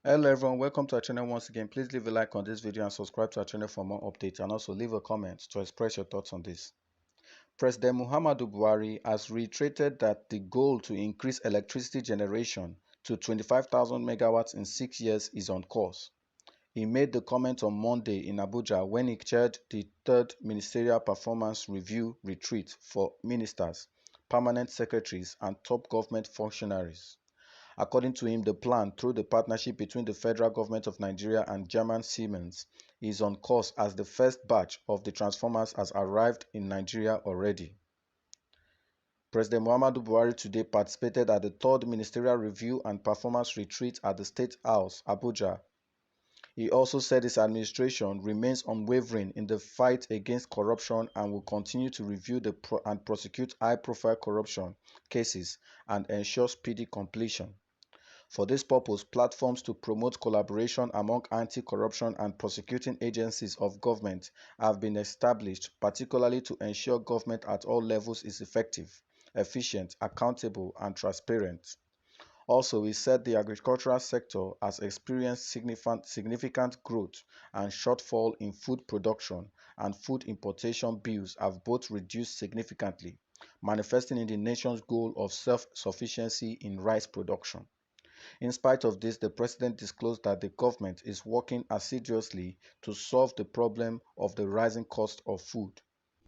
Hello everyone, welcome to our channel once again. Please leave a like on this video and subscribe to our channel for more updates, and also leave a comment to express your thoughts on this. President Muhammadu Buhari has reiterated that the goal to increase electricity generation to 25,000 megawatts in 6 years is on course. He made the comment on Monday in Abuja when he chaired the third Ministerial Performance Review Retreat for ministers, permanent secretaries, and top government functionaries. According to him, the plan, through the partnership between the federal government of Nigeria and German Siemens, is on course as the first batch of the transformers has arrived in Nigeria already. President Muhammadu Buhari today participated at the third Ministerial Review and Performance Retreat at the State House, Abuja. He also said his administration remains unwavering in the fight against corruption and will continue to review and prosecute high-profile corruption cases and ensure speedy completion. For this purpose, platforms to promote collaboration among anti-corruption and prosecuting agencies of government have been established, particularly to ensure government at all levels is effective, efficient, accountable, and transparent. Also, he said the agricultural sector has experienced significant growth, and shortfall in food production and food importation bills have both reduced significantly, manifesting in the nation's goal of self-sufficiency in rice production. In spite of this, the president disclosed that the government is working assiduously to solve the problem of the rising cost of food.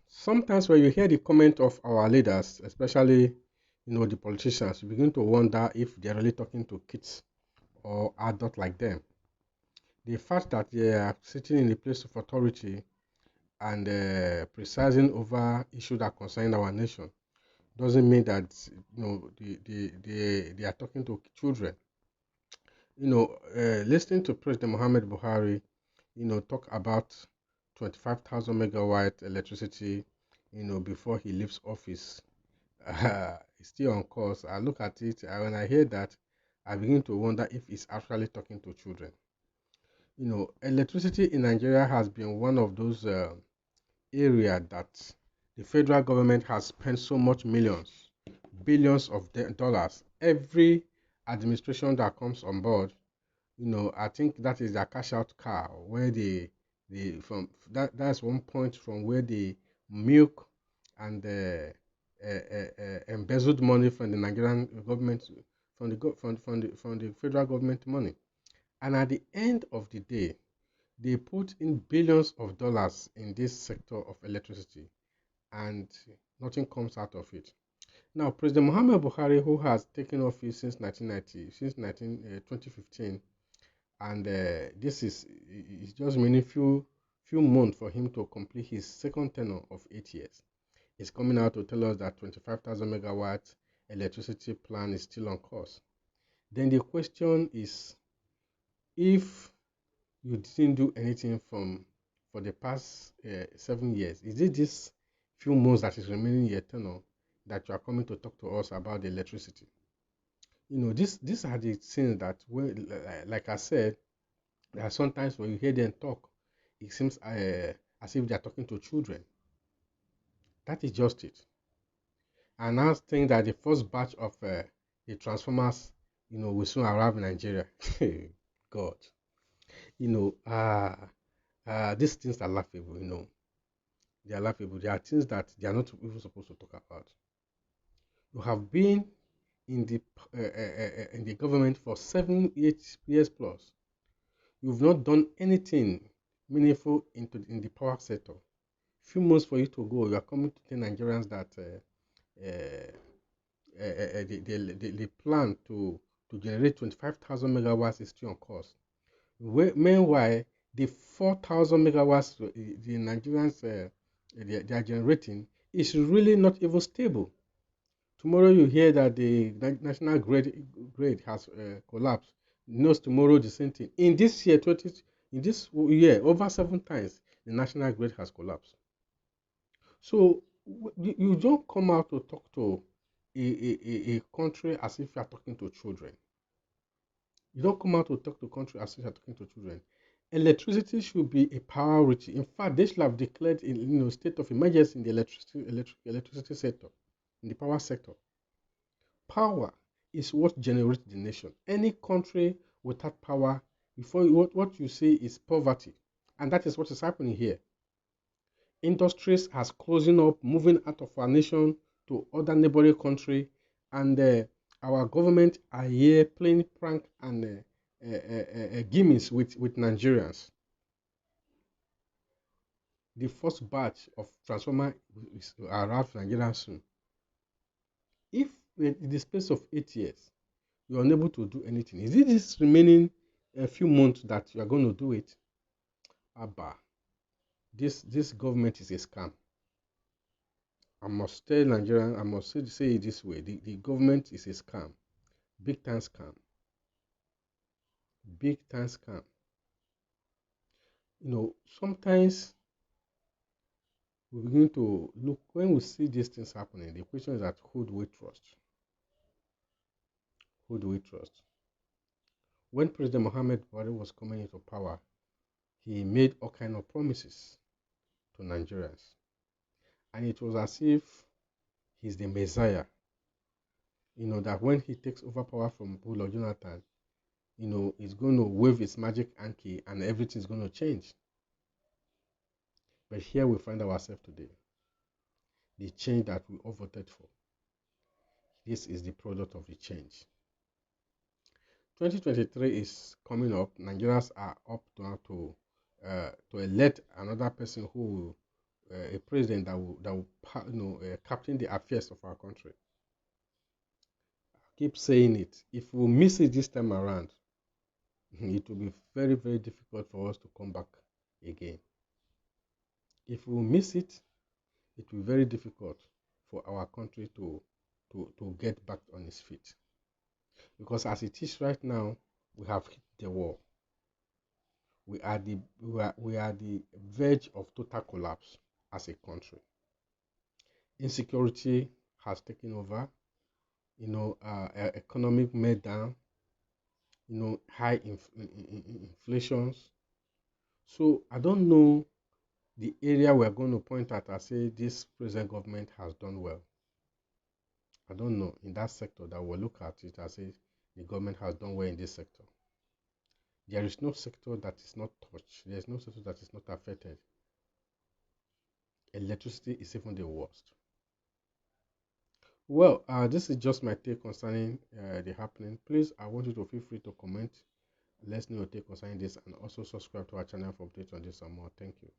Sometimes when you hear the comment of our leaders, especially the politicians, you begin to wonder if they're really talking to kids or adults like them. The fact that they are sitting in the place of authority and presiding over issues that concern our nation doesn't mean that they are talking to children. Listening to President Muhammadu Buhari, talk about 25,000 megawatt electricity, before he leaves office, it's still on course. I look at it, and when I hear that, I begin to wonder if he's actually talking to children. Electricity in Nigeria has been one of those areas that the federal government has spent so much millions, billions of dollars. Every administration that comes on board, I think that is their cash out car, where that's one point from where the milk and the embezzled money from the Nigerian government, from the federal government money. And at the end of the day, they put in billions of dollars in this sector of electricity, and nothing comes out of it. Now, President Muhammadu Buhari, who has taken office since 2015, and this is just many few months for him to complete his second tenure of 8 years. He's coming out to tell us that 25,000 megawatt electricity plan is still on course. Then the question is, if you didn't do anything for the past 7 years, is it this few months that is remaining your tenure that you are coming to talk to us about the electricity? These are the things that, like I said, there are sometimes when you hear them talk, it seems as if they are talking to children. That is just it. And now think that the first batch of the transformers, will soon arrive in Nigeria. God, these things are laughable. They are laughable. They are things that they are not even supposed to talk about. You have been in the government for 7 years plus. You've not done anything meaningful in the power sector. Few months for you to go, you are coming to tell Nigerians that the plan to generate 25,000 megawatts is still on course. Meanwhile, the 4,000 megawatts the Nigerians they are generating is really not even stable. Tomorrow you hear that the national grid has collapsed. Tomorrow the same thing. In this year, over 7 times the national grid has collapsed. So you don't come out to talk to a country as if you are talking to children. You don't come out to talk to country as if you are talking to children. Electricity should be a priority. In fact, they should have declared a state of emergency in the electricity sector, in the power sector. Power is what generates the nation. Any country without power, before what you see is poverty, and that is what is happening here. Industries has closing up, moving out of our nation to other neighboring country, and our government are here playing prank and gimmicks with Nigerians. The first batch of transformer is arrived in Nigeria soon. If in the space of 8 years you are unable to do anything, is it this remaining a few months that you are going to do it? Abba, this government is a scam. I must tell Nigerian, I must say it this way: the government is a scam, big time scam, big time scam. Sometimes we begin to look when we see these things happening. The question is that who do we trust? Who do we trust? When President Muhammadu Buhari was coming into power, he made all kind of promises to Nigerians, and it was as if he's the Messiah. That when he takes over power from Goodluck Jonathan, he's going to wave his magic hanky and everything's going to change. But here we find ourselves today. The change that we all voted for. This is the product of the change. 2023 is coming up. Nigerians are up now to elect another person who will, a president that will captain the affairs of our country. I keep saying it. If we miss it this time around, it will be very, very difficult for us to come back again. If we miss it, it will be very difficult for our country to get back on its feet. Because as it is right now, we have hit the wall. We are the verge of total collapse as a country. Insecurity has taken over. Economic meltdown. High inflations. So I don't know the area we're going to point at and say this present government has done well. I don't know in that sector that we'll look at it and say the government has done well in this sector. There is no sector that is not touched. There is no sector that is not affected. Electricity is even the worst. Well, this is just my take concerning the happening. Please, I want you to feel free to comment. Let's know your take concerning this and also subscribe to our channel for updates on this and more. Thank you.